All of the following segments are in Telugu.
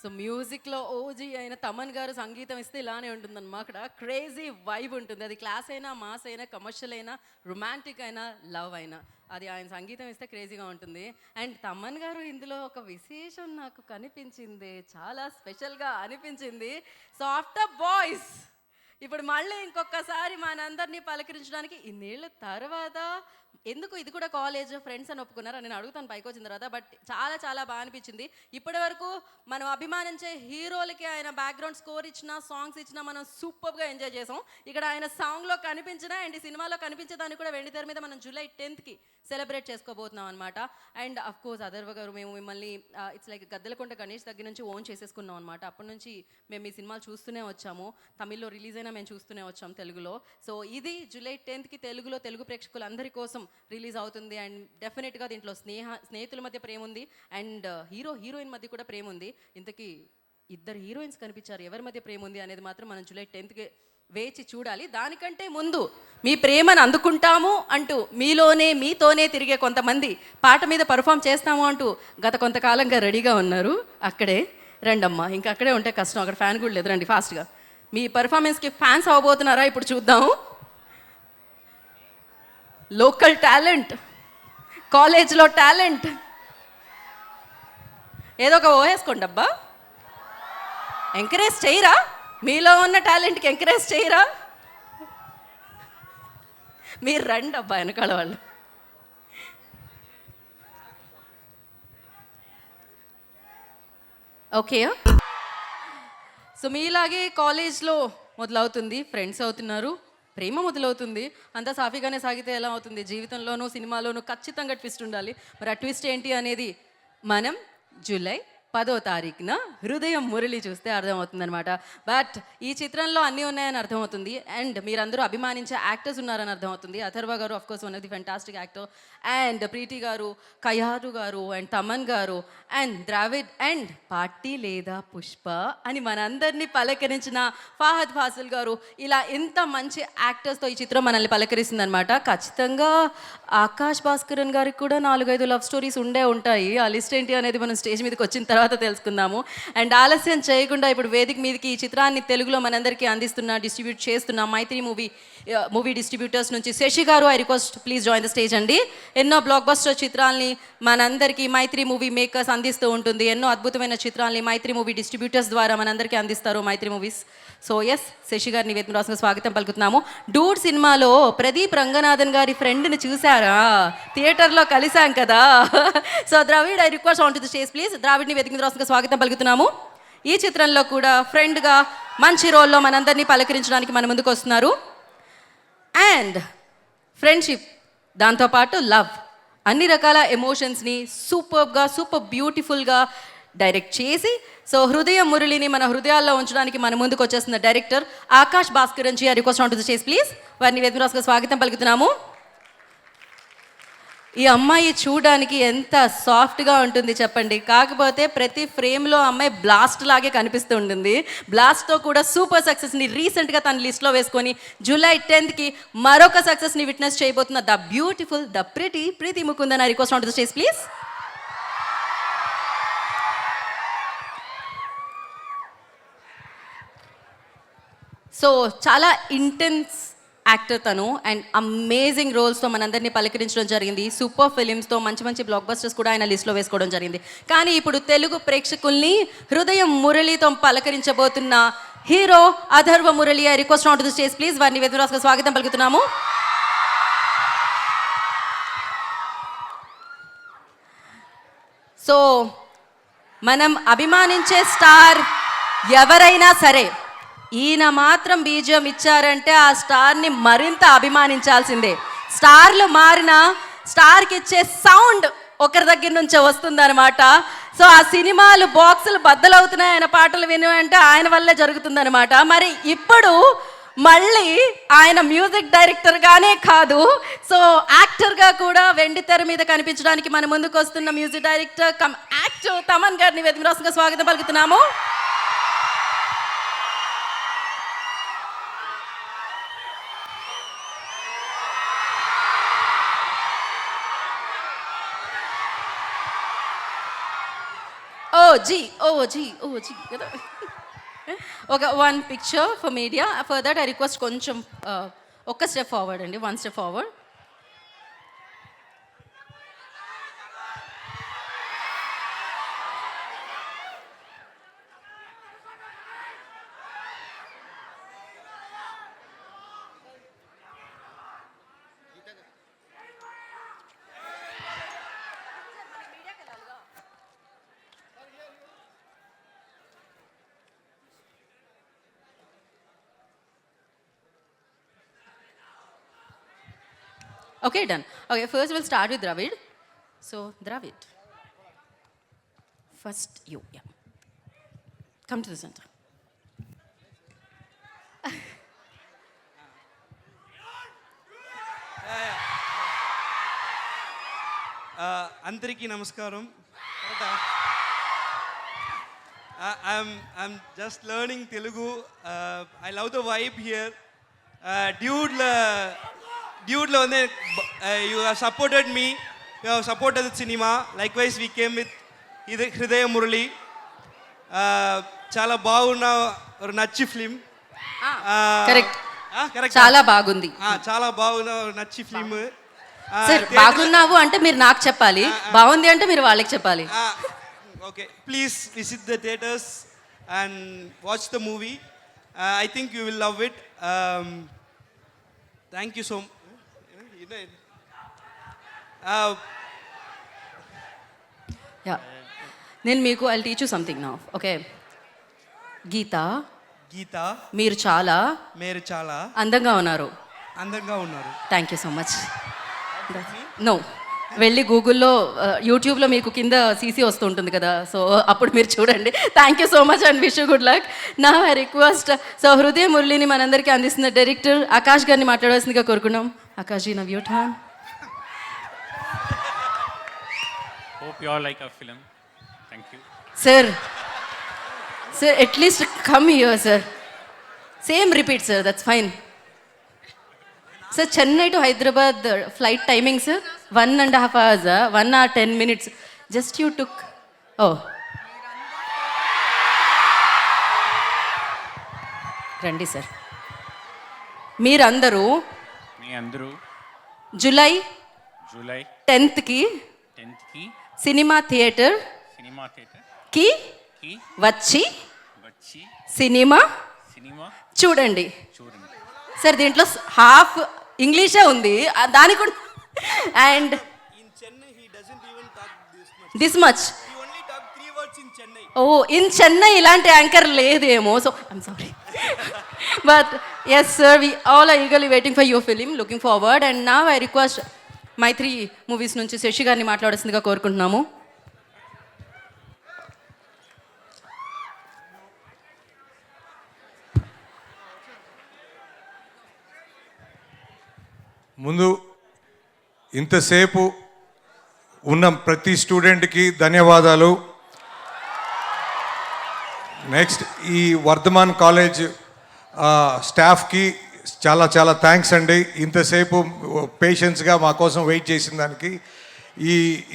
సో మ్యూజిక్లో ఓజీ అయిన తమన్ గారు సంగీతం ఇస్తే ఇలానే ఉంటుందన్నమాట. అక్కడ క్రేజీ వైబ్ ఉంటుంది. అది క్లాస్ అయినా, మాస్ అయినా, కమర్షియల్ అయినా, రొమాంటిక్ అయినా, లవ్ అయినా, అది ఆయన సంగీతం ఇస్తే క్రేజీగా ఉంటుంది. అండ్ తమన్ గారు ఇందులో ఒక విశేషం నాకు కనిపించింది, చాలా స్పెషల్గా అనిపించింది. సో ఆఫ్టర్ బాయ్స్ ఇప్పుడు మళ్ళీ ఇంకొకసారి మనందరినీ పలకరించడానికి ఇన్నేళ్ళ తర్వాత, ఎందుకు ఇది కూడా కాలేజ్ ఫ్రెండ్స్ అని ఒప్పుకున్నారు నేను అడుగుతాను పైకి వచ్చిన తర్వాత. బట్ చాలా చాలా బాగా అనిపించింది. ఇప్పటి వరకు మనం అభిమానించే హీరోలకి ఆయన బ్యాక్గ్రౌండ్ స్కోర్ ఇచ్చినా, సాంగ్స్ ఇచ్చినా మనం సూపర్గా ఎంజాయ్ చేసాం. ఇక్కడ ఆయన సాంగ్లో కనిపించిన అండ్ ఈ సినిమాలో కనిపించేదాన్ని కూడా వెండితెర మీద మనం జూలై 10th సెలబ్రేట్ చేసుకోబోతున్నాం అనమాట. అండ్ అఫ్ కోర్స్ అథర్వ గారు, మేము మిమ్మల్ని ఇట్స్ లైక్ గద్దెలకొండ గణేష్ దగ్గర నుంచి ఓన్ చేసేసుకున్నాం అనమాట. అప్పటి నుంచి మేము ఈ సినిమాలు చూస్తూనే వచ్చాము. తమిళ్లో రిలీజ్ అయినా మేము చూస్తూనే వచ్చాం తెలుగులో. సో ఇది జూలై 10th తెలుగులో తెలుగు ప్రేక్షకులందరి కోసం రిలీజ్ అవుతుంది. అండ్ డెఫినెట్గా దీంట్లో స్నేహితుల మధ్య ప్రేమ ఉంది అండ్ హీరోయిన్ మధ్య కూడా ప్రేమ ఉంది. ఇంతకీ ఇద్దరు హీరోయిన్స్ కనిపించారు, ఎవరి మధ్య ప్రేమ ఉంది అనేది మాత్రం మనం జూలై 10th వేచి చూడాలి. దానికంటే ముందు మీ ప్రేమను అందుకుంటాము అంటూ మీతోనే తిరిగే కొంతమంది పాట మీద పర్ఫామ్ చేస్తాము అంటూ గత కొంతకాలంగా రెడీగా ఉన్నారు. అక్కడే రండమ్మా, ఇంకా అక్కడే ఉంటే కష్టం, అక్కడ ఫ్యాన్ కూడా లేదు, రండి ఫాస్ట్గా. మీ పర్ఫార్మెన్స్కి ఫ్యాన్స్ అవ్వబోతున్నారా ఇప్పుడు చూద్దాము. లోకల్ టాలెంట్, కాలేజ్లో టాలెంట్, ఏదో ఒక ఓవేసుకోండి అబ్బా. ఎంకరేజ్ చేయరా? మీలో ఉన్న టాలెంట్కి ఎంకరేజ్ చేయరా? మీరు రండి అబ్బా వెనకాల వాళ్ళు. ఓకే, సో మీలాగే కాలేజ్లో మొదలవుతుంది, ఫ్రెండ్స్ అవుతున్నారు, ప్రేమ మొదలవుతుంది. అంతా సాఫీగానే సాగితే ఎలా అవుతుంది? జీవితంలోనూ సినిమాలోనూ ఖచ్చితంగా ట్విస్ట్ ఉండాలి. మరి ఆ ట్విస్ట్ ఏంటి అనేది మనం జూలై 10వ హృదయం మురళి చూస్తే అర్థమవుతుందనమాట. బట్ ఈ చిత్రంలో అన్నీ ఉన్నాయని అర్థమవుతుంది. అండ్ మీరందరూ అభిమానించే యాక్టర్స్ ఉన్నారని అర్థమవుతుంది. అథర్వ గారు of course one of the fantastic actor, and Preethi గారు, కయారు గారు, అండ్ తమన్ గారు, అండ్ ద్రావిడ్, అండ్ పార్టీ లేదా పుష్ప అని మనందరినీ పలకరించిన ఫాహద్ ఫాసిల్ గారు, ఇలా ఇంత మంచి యాక్టర్స్తో ఈ చిత్రం మనల్ని పలకరిస్తుంది అనమాట. ఖచ్చితంగా ఆకాష్ భాస్కరన్ గారికి కూడా 4-5 లవ్ స్టోరీస్ ఉంటాయి. ఆ లిస్ట్ ఏంటి అనేది మనం స్టేజ్ మీదకి వచ్చిన తర్వాత తెలుసుకుందాము. అండ్ ఆలస్యం చేయకుండా ఇప్పుడు వేదిక మీదకి ఈ చిత్రాన్ని తెలుగులో మనందరికీ డిస్ట్రిబ్యూట్ చేస్తున్న మైత్రి మూవీ డిస్ట్రిబ్యూటర్స్ నుంచి శశి గారు, I request please join the stage అండి. ఎన్నో బ్లాక్ బస్టర్ చిత్రాల్ని మనందరికీ మైత్రి మూవీ మేకర్స్ అందిస్తూ ఉంటుంది. ఎన్నో అద్భుతమైన చిత్రాల్ని మైత్రి మూవీ డిస్ట్రిబ్యూటర్స్ ద్వారా మనందరికీ అందిస్తారు మైత్రి మూవీస్. సో ఎస్, శశి గారిని వేదిక రాసుగా స్వాగతం పలుకుతున్నాము. డూడ్ సినిమాలో ప్రదీప్ రంగనాథన్ గారి ఫ్రెండ్ని చూసారా? థియేటర్లో కలిసాం కదా. So Dravid, I request on to the stage please. ద్రావిడ్ని వేదిక రాసుగా స్వాగతం పలుకుతున్నాము. ఈ చిత్రంలో కూడా ఫ్రెండ్గా మంచి రోల్లో మనందరినీ పలకరించడానికి మన ముందుకు వస్తున్నారు. అండ్ ఫ్రెండ్షిప్, దాంతోపాటు లవ్, అన్ని రకాల ఎమోషన్స్ని సూపర్ బ్యూటిఫుల్గా డైరెక్ట్ చేసి, సో హృదయం మురళిని మన హృదయాల్లో ఉంచడానికి మన ముందుకు వచ్చేస్తున్న director Akash Bhaskaran ji, request on to the stage please. వారిని వేదికరాసుగా స్వాగతం పలుకుతున్నాము. ఈ అమ్మాయి చూడడానికి ఎంత సాఫ్ట్గా ఉంటుంది చెప్పండి. కాకపోతే ప్రతి ఫ్రేమ్లో అమ్మాయి బ్లాస్ట్ లాగే కనిపిస్తూ ఉంటుంది. బ్లాస్ట్తో కూడా సూపర్ సక్సెస్ని రీసెంట్గా తన లిస్ట్లో వేసుకొని జూలై 10th మరొక సక్సెస్ని విట్నెస్ చేయబోతున్న the beautiful, the Preethi Mukundan, request on to the stage please. So చాలా ఇంటెన్స్ యాక్టర్ తను, అండ్ అమేజింగ్ రోల్స్తో మనందరినీ పలకరించడం జరిగింది. సూపర్ ఫిలిమ్స్తో మంచి బ్లాక్ బస్టర్స్ కూడా ఆయన లిస్ట్లో వేసుకోవడం జరిగింది. కానీ ఇప్పుడు తెలుగు ప్రేక్షకుల్ని హృదయం మురళితో పలకరించబోతున్న hero Atharva Murali, I request on to the stage please. వారిని వేదికరాసుగా స్వాగతం పలుకుతున్నాము. సో మనం అభిమానించే స్టార్ ఎవరైనా సరే, ఈయన మాత్రం బీజియం ఇచ్చారంటే ఆ స్టార్ని మరింత అభిమానించాల్సిందే. స్టార్లు మారినా స్టార్కి ఇచ్చే సౌండ్ ఒకరి దగ్గర నుంచే వస్తుందన్నమాట. సో ఆ సినిమాలు బాక్సులు బద్దలవుతున్నాయి ఆయన పాటలు వినంటే ఆయన వల్లే జరుగుతుందన్నమాట. మరి ఇప్పుడు మళ్ళీ ఆయన మ్యూజిక్ డైరెక్టర్గానే కాదు, సో యాక్టర్గా కూడా వెండితెర మీద కనిపించడానికి మన ముందుకు వస్తున్న music director come actor Thaman గారిని వేదికరాసుగా స్వాగతం పలుకుతున్నాము. ఓ ఓజీ కదా. ఒక one picture for media. For that I request కొంచెం ఒక్క స్టెప్ ఫార్వర్డ్ అండి, one step forward. Okay, done. Okay, first we'll start with Dravid. So, Dravid. First you, yeah. Come to the center. అందరికీ నమస్కారం. I'm just learning Telugu. I love the vibe here. Dude, you have supported me. You have supported the cinema. Likewise, we came with Hridaya Murali. చాలా బాగున్న ఒక నచ్చి ఫిల్మ్. కరెక్ట్. చాలా బాగుంది. చాలా బాగున్న నచ్చి ఫిల్మ్. సార్ బాగున్నావు అంటే మీరు నాకు చెప్పాలి, బాగుంది అంటే మీరు వాళ్ళకి చెప్పాలి. Okay, please visit the theatres and watch the movie. I think you will love it. Thank you so much. నేను మీకు I teach you something now. Okay, Geetha మీరు చాలా అందంగా ఉన్నారు. Thank you so much. No, వెళ్ళి గూగుల్లో యూట్యూబ్లో మీకు కింద సీసీ వస్తూ ఉంటుంది కదా, సో అప్పుడు మీరు చూడండి. Thank you so much and wish you good luck. నా ఐ రిక్వెస్ట్ సో హృదయ మురళిని మనందరికీ అందిస్తున్న డైరెక్టర్ ఆకాష్ గారిని మాట్లాడవలసిందిగా కోరుకున్నాం. Akash ji, now your turn. Hope you all like our film. Thank you. Sir, at least come here, sir. Same repeat, sir. That's fine. Sir, Chennai to Hyderabad flight timing, sir. 1.5 hours, 1 hour 10 minutes. Just you took. Oh. రండి సార్. మీరందరూ జూలై 10th కి సినిమా థియేటర్ కి వచ్చి సినిమా చూడండి. సార్ దీంట్లో హాఫ్ ఇంగ్లీషే ఉంది, దానికి కూడా. And this much. Oh, in Chennai ఇలాంటి యాంకర్ లేదేమో, so I'm sorry. But yes sir, we all are eagerly waiting for your film, looking forward. And now I request Mythri movies నుంచి శశి గారిని మాట్లాడాల్సిందిగా కోరుకుంటున్నాము. ముందు ఇంతసేపు ఉన్న ప్రతి స్టూడెంట్కి ధన్యవాదాలు. నెక్స్ట్ ఈ వర్ధమాన్ కాలేజ్ స్టాఫ్కి చాలా చాలా థ్యాంక్స్ అండి. ఇంతసేపు పేషెన్స్గా మా కోసం వెయిట్ చేసిన దానికి.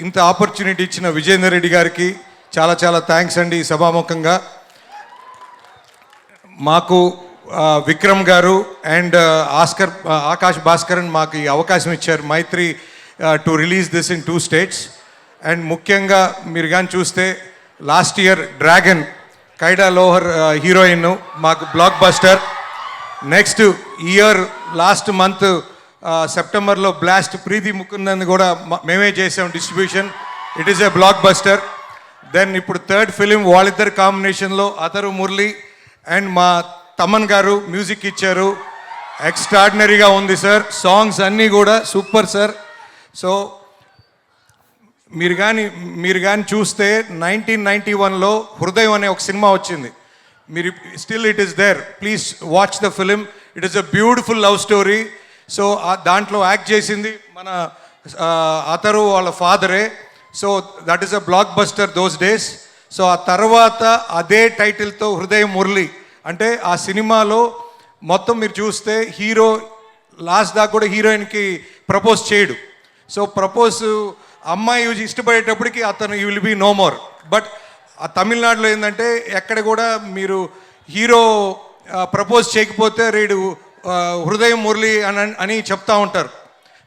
ఇంత ఆపర్చునిటీ ఇచ్చిన విజేందర్ రెడ్డి గారికి చాలా చాలా థ్యాంక్స్ అండి. ఈ సభాముఖంగా మాకు విక్రమ్ గారు అండ్ ఆకాష్ భాస్కరన్ మాకు ఈ అవకాశం ఇచ్చారు, Mythri to release this in 2 states. And ముఖ్యంగా మీరు కానీ చూస్తే last year Dragon Kayadu Lohar heroine మాకు blockbuster. Next year last month సెప్టెంబర్లో బ్లాస్ట్ ప్రీతి ముకుందన్ కూడా మేమే చేసాం distribution. It is a blockbuster. Then ఇప్పుడు 3rd ఫిలిం వాళ్ళిద్దరు కాంబినేషన్లో అతరు మురళి అండ్ మా తమన్ గారు మ్యూజిక్ ఇచ్చారు. ఎక్స్ట్రాడినరీగా ఉంది సార్. సాంగ్స్ అన్నీ కూడా సూపర్ సార్. సో మీరు కానీ చూస్తే 1991లో హృదయం అనే ఒక సినిమా వచ్చింది. మీరు still it is there, please watch the film. It is a beautiful love story. So దాంట్లో యాక్ట్ చేసింది మన అతరు వాళ్ళ ఫాదరే. So that is a blockbuster those days. So ఆ తర్వాత అదే టైటిల్తో హృదయం మురళి అంటే ఆ సినిమాలో మొత్తం మీరు చూస్తే హీరో లాస్ట్ దాకా కూడా హీరోయిన్కి ప్రపోజ్ చేయడు. సో ప్రపోజ్ అమ్మాయి ఇష్టపడేటప్పటికి అతను you will be no more. But ఆ తమిళనాడులో ఏంటంటే ఎక్కడ కూడా మీరు హీరో ప్రపోజ్ చేయకపోతే రేడు హృదయం మురళి అని చెప్తా ఉంటారు.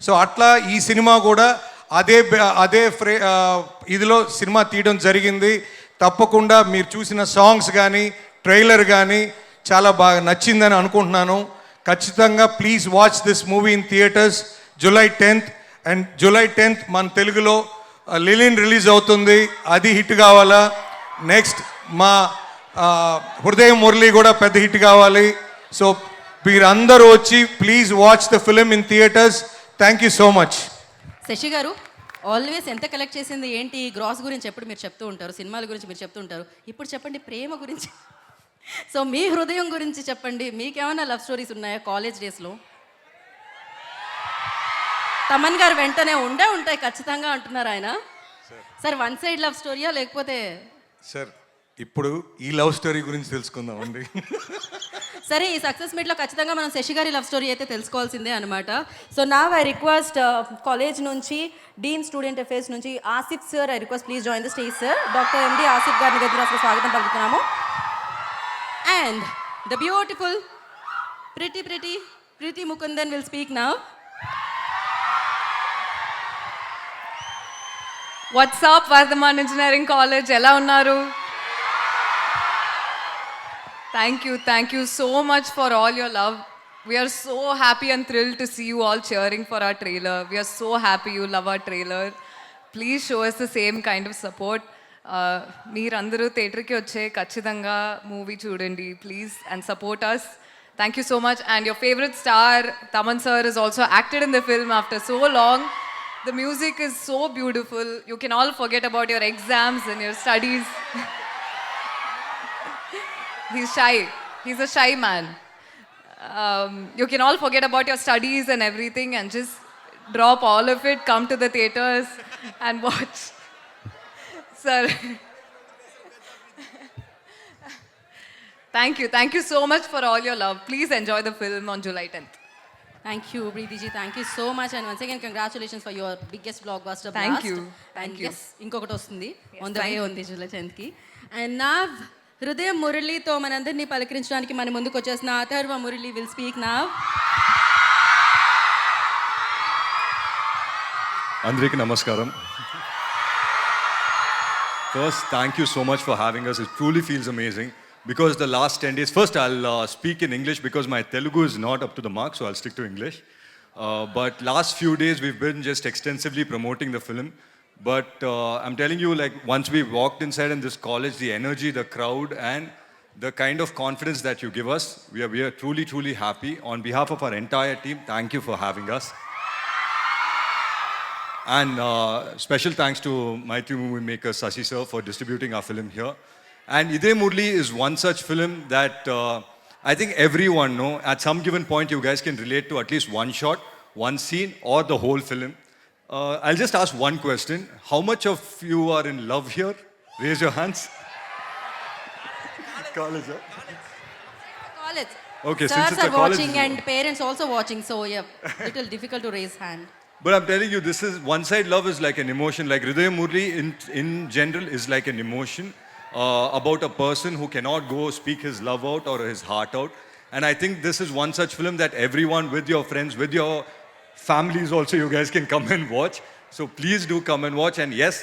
సో అట్లా ఈ సినిమా కూడా అదే ఇదిలో సినిమా తీయడం జరిగింది. తప్పకుండా మీరు చూసిన సాంగ్స్ కానీ ట్రైలర్ కానీ చాలా బాగా నచ్చిందని అనుకుంటున్నాను. ఖచ్చితంగా please watch this movie in theatres July 10th. And July 10th మన తెలుగులో లిలిన్ రిలీజ్ అవుతుంది, అది హిట్ కావాలా. నెక్స్ట్ మా హృదయం మురళి కూడా పెద్ద హిట్ కావాలి. సో మీరందరూ వచ్చి please watch the film in theatres. Thank you so much. Sasi garu always ఎంత కలెక్ట్ చేసింది ఏంటి గ్రాస్ గురించి ఎప్పుడు మీరు చెప్తూ ఉంటారు, సినిమాల గురించి మీరు చెప్తూ ఉంటారు. ఇప్పుడు చెప్పండి ప్రేమ గురించి. సో మీ హృదయం గురించి చెప్పండి. మీకేమైనా లవ్ స్టోరీస్ ఉన్నాయా కాలేజ్ డేస్లో? తమన్ గారు వెంటనే ఉంటాయి ఖచ్చితంగా అంటున్నారు ఆయన. సార్ వన్ సైడ్ లవ్ స్టోరీయా లేకపోతే? సార్ ఇప్పుడు ఈ లవ్ స్టోరీ గురించి తెలుసుకుందామండి. సరే, ఈ సక్సెస్ మీట్లో ఖచ్చితంగా మనం శశి గారి లవ్ స్టోరీ అయితే తెలుసుకోవాల్సిందే అనమాట. సో నా ఐ రిక్వెస్ట్ కాలేజ్ నుంచి డీన్ స్టూడెంట్ అఫేర్స్ నుంచి Asif sir, I request please join the stage sir. Doctor MD Asif గారిని దగ్గర అసలు స్వాగతం పలుకుతున్నాము. And the beautiful Preethi Mukundan will speak now. What's up Vardhaman engineering college ఎలా ఉన్నారు? Thank you so much for all your love. We're so happy and thrilled to see you all cheering for our trailer. We're so happy you love our trailer. Please show us the same kind of support. మీరందరూ థియేటర్కి వచ్చే ఖచ్చితంగా మూవీ చూడండి please and support us. Thank you so much. And your favorite star Taman sir is also acted in the film after so long. The music is so beautiful. You can all forget about your exams and your studies. He's shy. He's a shy man. You can all forget about your studies and everything and just drop all of it, come to the theaters and watch. Sir. Thank you so much for all your love. Please enjoy the film on July 10th. Thank you, Preeti ji. Thank you so much. And once again, congratulations for your biggest blockbuster Thank blast. you. And Thank you. yes, ఇంకొకటి వస్తుంది ఆన్ ద thank వే ఉంది July 10th కి. అండ్ నా హృదయం మురళితో మనందరినీ పలకరించడానికి మన ముందుకు వచ్చేసిన అథర్వ మురళి విల్ స్పీక్ నా. అందరికీ నమస్కారం. First, thank you so much for having us. It truly feels amazing because the last 10 days, first I'll speak in English because my Telugu is not up to the mark, so I'll stick to English. But last few days we've been just extensively promoting the film. But I'm telling you, like once we walked inside in this college, the energy, the crowd, and the kind of confidence that you give us, we are truly happy. On behalf of our entire team, thank you for having us. And special thanks to Maitri movie maker Sashi sir for distributing our film here. And Ide Murli is one such film that I think everyone know. At some given point, you guys can relate to at least one shot, one scene, or the whole film. I'll just ask one question. How much of you are in love here? Raise your hands. College, huh? College. Okay, since Sirs it's a are college, watching it's- and parents also watching, so yeah, little difficult to raise hand. But I'm telling you, this is one side love is like an emotion. Like Hridayam Murli in general is like an emotion about a person who cannot go speak his love out or his heart out. And I think this is one such film that everyone, with your friends, with your families also, you guys can come and watch. So please do come and watch. And yes,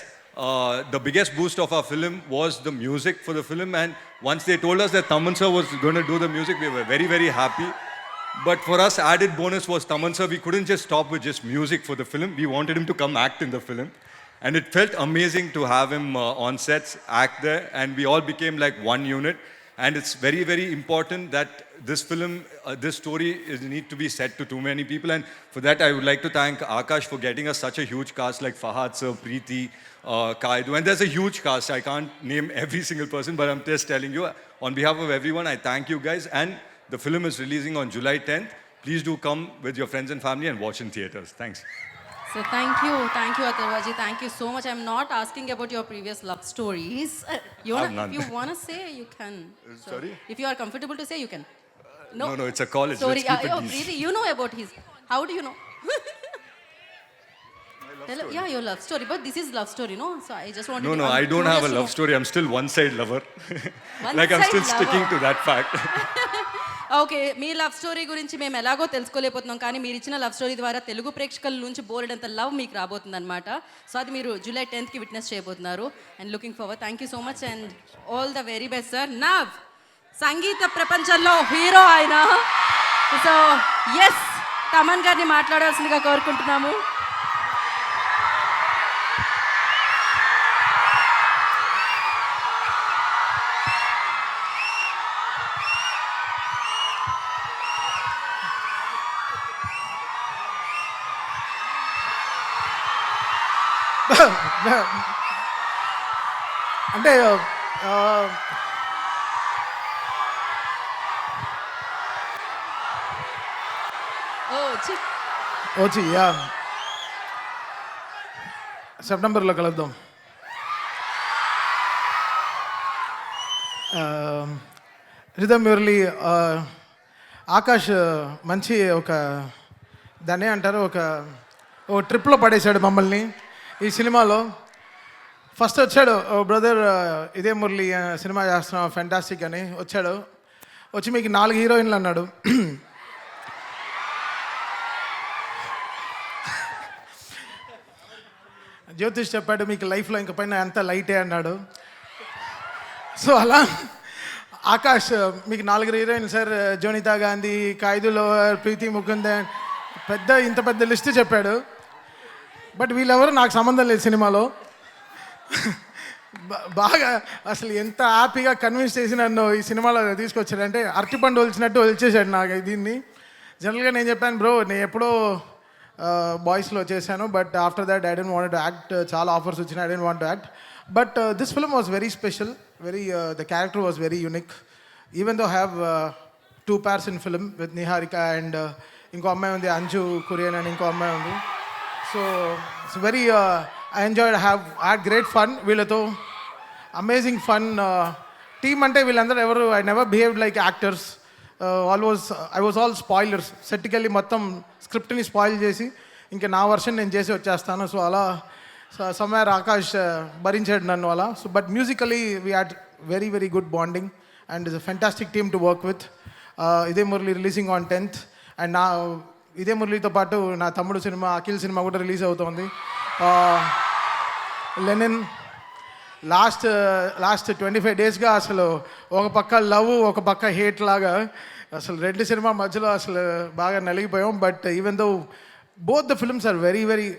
the biggest boost of our film was the music for the film. And once they told us that Taman sir was going to do the music, we were very happy. But for us, added bonus was Taman sir. We couldn't just stop with just music for the film. We wanted him to come act in the film. And it felt amazing to have him on sets, act there. And we all became like one unit. And it's very important that this film, this story need to be said to too many people. And for that, I would like to thank Akash for getting us such a huge cast like Fahad sir, Preeti, Kaidu. And there's a huge cast. I can't name every single person, but I'm just telling you, on behalf of everyone, I thank you guys. And the film is releasing on July 10th. Please do come with your friends and family and watch in theaters. Thanks. So thank you Atharvaji, thank you so much. I'm not asking about your previous love stories. have none. If you wanna say, you can. So, Sorry? if you are comfortable to say, you can. No, it's a college. Sorry, Let's keep it oh, easy. Preeti, you know about his. How do you know? Yeah, your love story, but this is love story, no? So I just want No, to no, I don't have a love story. I'm still one-side lover. Like I'm One-side still sticking lover. to that fact. Okay, me love story గురించి మేము ఎలాగో తెలుసుకోలేకపోతున్నాం, కానీ మీరు ఇచ్చిన లవ్ స్టోరీ ద్వారా తెలుగు ప్రేక్షకుల నుంచి బోలెడంత లవ్ మీకు రాబోతుంది అనమాట. సో అది మీరు జూలై 10th విట్నెస్ చేయబోతున్నారు. And looking forward. Thank you so much and all the very best sir. నవ్ సంగీత ప్రపంచంలో హీరో ఆయన. సో ఎస్, తమన్ గారిని మాట్లాడాల్సిందిగా కోరుకుంటున్నాము. అంటే వచ్చి యా సెప్టెంబర్లో కలుద్దాం. రిధమ్ మురళి, ఆకాష్ మంచి ఒక దాన్ని అంటారు ఒక ట్రిప్లో పడేశాడు మమ్మల్ని ఈ సినిమాలో. ఫస్ట్ వచ్చాడు, బ్రదర్ ఇదే మురళి సినిమా చేస్తున్నాం ఫెంటాస్టిక్ అని వచ్చాడు. వచ్చి మీకు 4 హీరోయిన్లు అన్నాడు. జ్యోతిష్ చెప్పాడు మీకు లైఫ్లో ఇంక పైన అంత లైటే అన్నాడు. సో అలా ఆకాష్ మీకు 4 హీరోయిన్ సార్, జోనితా గాంధీ, ఖైదులో ప్రీతి ముకుందన్, ఇంత పెద్ద లిస్ట్ చెప్పాడు. బట్ వీళ్ళెవరు నాకు సంబంధం లేదు సినిమాలో. బాగా అసలు ఎంత హ్యాపీగా కన్విన్స్ చేసి నన్ను ఈ సినిమాలో తీసుకొచ్చాడు అంటే అరటిపండు ఒలిచినట్టు ఒలిచేసాడు నాకు దీన్ని. జనరల్గా నేను చెప్పాను బ్రో, నేను ఎప్పుడో బాయ్స్లో చేశాను, but after that I don't want to act. చాలా ఆఫర్స్ వచ్చినాయి, I don't want to act. But this film was very special, the character was very unique. Even though have 2 pairs in film with Niharika and ఇంకో అమ్మాయి ఉంది అంజు కురియన్ అని ఇంకో అమ్మాయి ఉంది. So it's very I enjoyed, had great fun వీళ్ళతో, అమేజింగ్ ఫన్. టీమ్ అంటే వీళ్ళందరూ ఎవరు I never behaved like actors. I was all spoilers. సెట్కి వెళ్ళి మొత్తం స్క్రిప్ట్ని స్పాయిల్ చేసి ఇంకా నా వర్షన్ నేను చేసి వచ్చేస్తాను. సో అలా సమ్వేర్ ఆకాష్ భరించాడు నన్ను అలా. So but musically we had very very good bonding and it's a fantastic team to work with. ఇదే Murali releasing on 10th and ఇదే మురళితో పాటు నా తమ్ముడు సినిమా అఖిల్ సినిమా కూడా రిలీజ్ అవుతోంది. లెనిన్ లాస్ట్ 25 daysగా అసలు ఒక పక్క లవ్ ఒక పక్క హేట్ లాగా అసలు 2 సినిమా మధ్యలో అసలు బాగా నలిగిపోయాం. But even though both the films are very very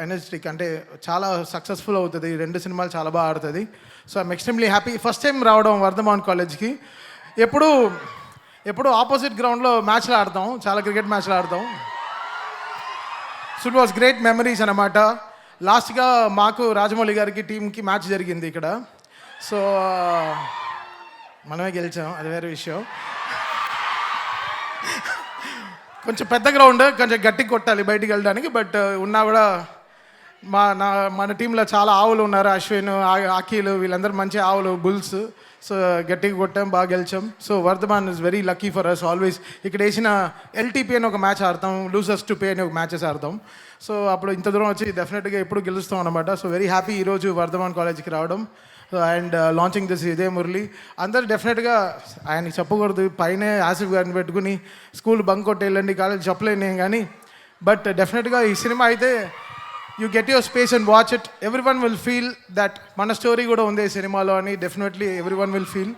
energetic, అంటే చాలా సక్సెస్ఫుల్ అవుతుంది. 2 సినిమాలు చాలా బాగా ఆడుతుంది. So I'm extremely happy. First time రావడం వర్ధమాన్ కాలేజ్కి. ఎప్పుడు ఆపోజిట్ గ్రౌండ్లో మ్యాచ్లు ఆడతాం, చాలా క్రికెట్ మ్యాచ్లు ఆడతాం. So it was great memories అనమాట. లాస్ట్గా మాకు రాజమౌళి గారికి టీంకి మ్యాచ్ జరిగింది ఇక్కడ. సో మనమే గెలిచాం, అది వేరే విషయం. కొంచెం పెద్ద గ్రౌండ్, కొంచెం గట్టిగా కొట్టాలి బయటికి వెళ్ళడానికి. బట్ ఉన్నా కూడా మన టీంలో చాలా ఆవులు ఉన్నారు, అశ్విన్, అఖిల్, వీళ్ళందరూ మంచి ఆవులు, బుల్స్. సో గట్టిగా కొట్టాం, బాగా గెలిచాం. So Vardhaman is very lucky for us always. ఇక్కడ వేసిన ఎల్టీపీ అని ఒక మ్యాచ్ ఆడతాం, లూజర్స్ టు పే అని ఒక మ్యాచెస్ ఆడతాం. సో అప్పుడు ఇంత దూరం వచ్చి డెఫినెట్గా ఎప్పుడు గెలుస్తాం అనమాట. సో వెరీ హ్యాపీ ఈరోజు వర్ధమాన్ కాలేజ్కి రావడం అండ్ లాంచింగ్ దిస్ ఇదే మురళి. అందరు డెఫినెట్గా ఆయనకి చెప్పకూడదు, పైనే ఆసిఫ్ గారిని పెట్టుకుని స్కూల్ బంక్ కొట్టి వెళ్ళండి కాలేజ్ చెప్పలేను కానీ. బట్ డెఫినెట్గా ఈ సినిమా అయితే you get your space and watch it. Everyone will feel that మన స్టోరీ కూడా ఉంది ఈ సినిమాలో అని definitely everyone will feel.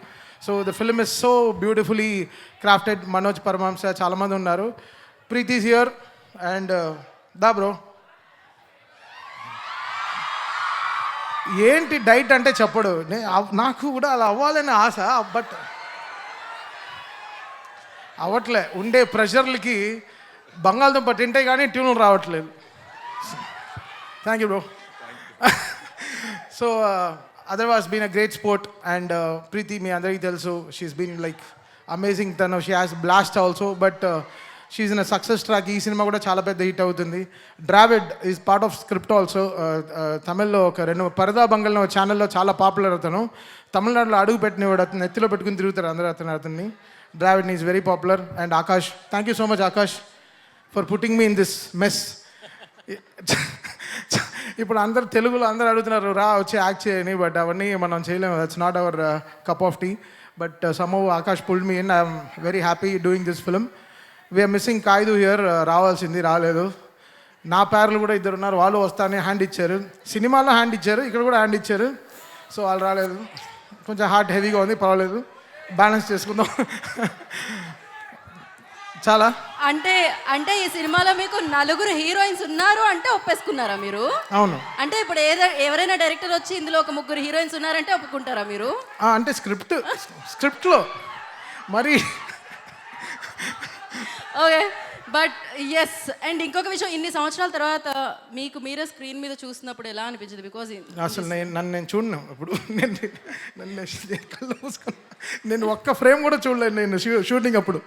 So the film is so beautifully crafted. Manoj Paramahamsa చాలామంది ఉన్నారు. ప్రీతి is here and దా బ్రో. ఏంటి డైట్ అంటే చెప్పడు, నాకు కూడా అలా అవ్వాలని ఆశ, బట్ అవ్వట్లే. ఉండే ప్రెషర్లకి బంగాళదుంప తింటే కానీ ట్యూన్ రావట్లేదు. Thank you, bro. So, otherwise, been a great sport. And Preeti, me andariki telusu, she's been like amazing. Tanu, she has blast also. But she's in a success track. Ee cinema kuda chala pedda hit avutundi. Dravid is part of script also. Tamil lo oka rendu Parada Bangal no channel lo chala popular atanu. Tamil Nadu lo adugu pettinevaడు అతను, నెత్తిలో పెట్టుకుని తిరుగుతారు అందరూ అతన్ని. Dravid is very popular. And Akash, thank you so much Akash for putting me in this mess. ఇప్పుడు అందరు తెలుగులో అందరూ అడుగుతున్నారు రా వచ్చి యాక్ట్ చేయని, బట్ అవన్నీ మనం చేయలేము. That's not our cup of tea. But somehow Akash pulled me in. I'm very happy doing this film. We're missing Kayadu here. రావాల్సింది రాలేదు. నా పేర్లు కూడా ఇద్దరు ఉన్నారు, వాళ్ళు వస్తానే హ్యాండ్ ఇచ్చారు. సినిమాలో హ్యాండ్ ఇచ్చారు, ఇక్కడ కూడా హ్యాండ్ ఇచ్చారు. సో వాళ్ళు రాలేదు. కొంచెం హార్ట్ హెవీగా ఉంది, పర్వాలేదు, బ్యాలెన్స్ చేసుకుందాం. చాలా అంటే అంటే ఈ సినిమాలో మీకు నలుగురు హీరోయిన్స్ ఉన్నారు అంటే ఒప్పేసుకున్నారా మీరు? అవును. అంటే ఇప్పుడు ఎవరైనా డైరెక్టర్ వచ్చి ఇందులో ఒక ముగ్గురు హీరోయిన్స్ ఉన్నారంటే ఒప్పుకుంటారా మీరు? అంటే స్క్రిప్ట్లో మరి ఓకే, బట్ ఎస్. అండ్ ఇంకొక విషయం, ఇన్ని సంవత్సరాల తర్వాత మీకు మీరే స్క్రీన్ మీద చూసినప్పుడు ఎలా అనిపించింది? బికాజ్ అసలు నేను చూడను ఇప్పుడు. నన్ను కళ్ళు మూసుకున్నా. నేను ఒక్క ఫ్రేమ్ కూడా చూడలేదు నేను షూటింగ్ అప్పుడు.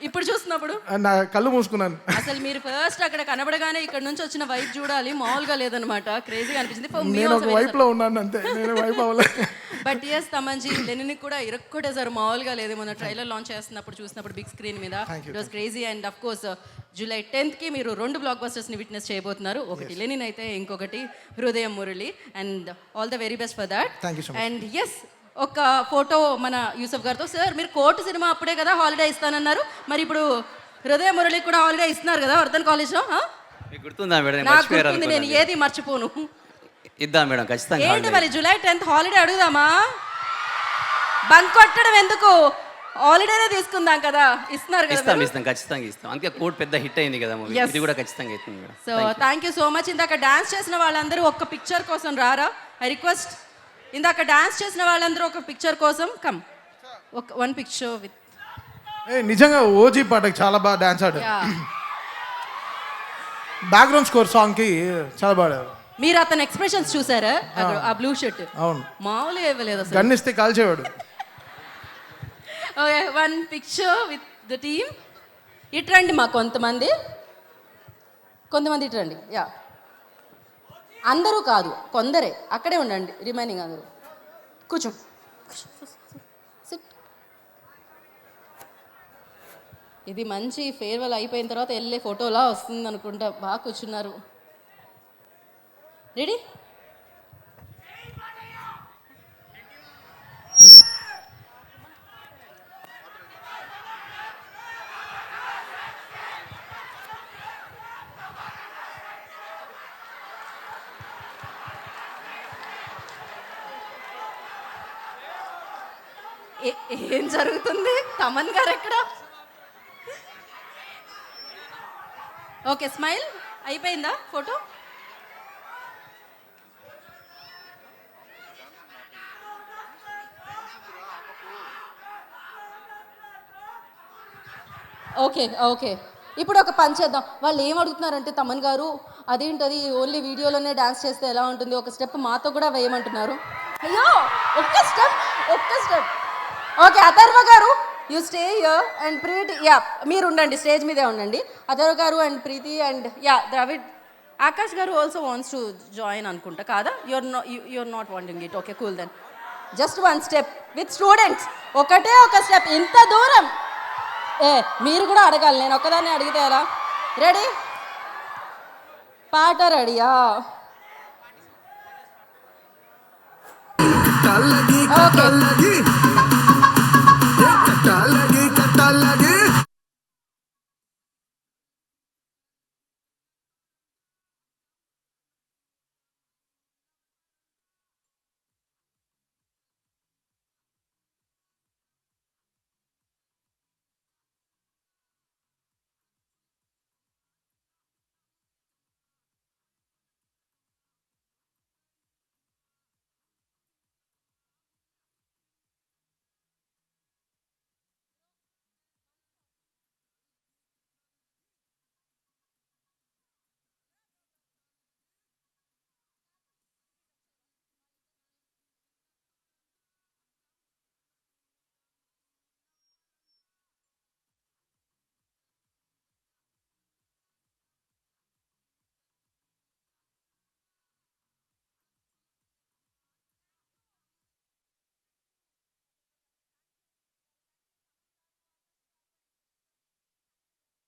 ఇప్పుడు చూసినప్పుడు నా కళ్ళు మూసుకున్నాను. అసలు మీరు ఫస్ట్ అక్కడ కనబడగానే ఇక్కడ నుంచి వచ్చిన వైపు చూడాలి, మామూలుగా లేదనమాట. క్రేజీగా అనిపించింది. నేను ఒక వైపులో ఉన్నాను అంతే, నేను వైపు అవ్వలేదు. బట్ ఎస్, తమన్జీ లెనిన్ కూడా ఇరక్కొట్టేసారు, మామూలుగా లేదు. మన ట్రైలర్ లాంచ్ చేస్తున్నప్పుడు చూసినప్పుడు బిగ్ స్క్రీన్ మీద it was crazy. And of course July 10th మీరు 2 బ్లాక్ బస్టర్స్ని విట్నెస్ చేయబోతున్నారు. ఒకటి లెనిన్ అయితే, ఇంకొకటి Hridayam Murali. And all the very best for that. Thank you so much. And yes, ఒక ఫోటో మన యూసఫ్ గారితో. సార్, మీరు కోర్టు సినిమా అప్పుడే కదా హాలిడే ఇస్తానన్నారు, మరి ఇప్పుడు హృదయ మురళికి కూడా హాలిడే ఇస్తున్నారు కదా వర్ధన్ కాలేజ్లో? మీకు గుర్తుందా మేడం? నాకు గుర్తుంది, నేను ఏది మర్చిపోను. ఇద్దాం మేడం, ఖచ్చితంగా. ఏంటి మరి జూలై 10th హాలిడే అడుగుదామా? బంక్ కొట్టడం ఎందుకు, హాలిడేనే తీసుకుందాం కదా. ఇస్తున్నారు కదా. ఇస్తాం, ఖచ్చితంగా ఇస్తాం. అందుకే కోడ్ పెద్ద హిట్ అయింది కదా మూవీ, ఇది కూడా ఖచ్చితంగా అవుతుంది madam. So thank you so much. ఇందాక డాన్స్ చేసిన వాళ్ళందరూ ఒక్క పిక్చర్ కోసం రారా? I request. ఇందాక డాన్స్ చేసిన వాళ్ళందరూ ఒక పిక్చర్ కోసం కమ్. One picture with. నిజంగా ఓజీ పాటకి చాలా బాగా డాన్స్ ఆడారు. బ్యాక్గ్రౌండ్ స్కోర్ సాంగ్కి చాలా బాగాడారు. మీరు అతని ఎక్స్ప్రెషన్స్ చూసారా? ఆ బ్లూ షర్ట్ అవును, మామూలుగా ఇవ్వలేదు అసలు. గన్నిస్తే కాల్చేవాడు. Okay, one picture with the team. ఇట్రండి మా కొంతమంది ఇట్రండి. యా, అందరూ కాదు, కొందరే. అక్కడే ఉండండి, రిమైనింగ్ అందరూ కూర్చో. ఇది మంచి ఫేర్వెల్ అయిపోయిన తర్వాత వెళ్ళే ఫోటోలా వస్తుంది అనుకుంటా. బాగా కూర్చున్నారు. రెడీ? ఏం జరుగుతుంది? తమన్ గారు ఎక్కడ? ఓకే, స్మైల్ అయిపోయిందా ఫోటో? ఓకే ఓకే, ఇప్పుడు ఒక పని చేద్దాం. వాళ్ళు ఏం అడుగుతున్నారంటే, తమన్ గారు అదేంటది ఓన్లీ వీడియోలోనే డాన్స్ చేస్తే ఎలా ఉంటుంది, ఒక స్టెప్ మాతో కూడా వేయమంటున్నారు. అయ్యో, ఒక్క step. Okay, Atharva garu you stay here and Preethi, ya మీరు ఉండండి, స్టేజ్ మీదే ఉండండి. Atharva garu and Preethi and ya Dravid. Akash garu also wants to join అనుకుంటా కదా? You're not wanting it. Okay, cool then. Just one step with students. ఒకటే ఒక స్టెప్, ఇంత దూరం. మీరు కూడా అడగాలి, నేను ఒక్కదాన్ని అడిగితే ఎలా? రెడీ? పాట రెడీయా? Okay.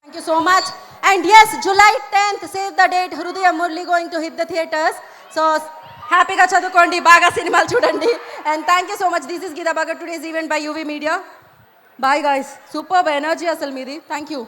Thank you so much. And yes, July 10th, save the date, Hrudaya Murli going to hit the theatres. So హ్యాపీగా చదువుకోండి, బాగా సినిమాలు చూడండి. And thank you so much. This is Geetha బాగా today's event by UV media. Bye guys. Super energy అసలు మీది. Thank you.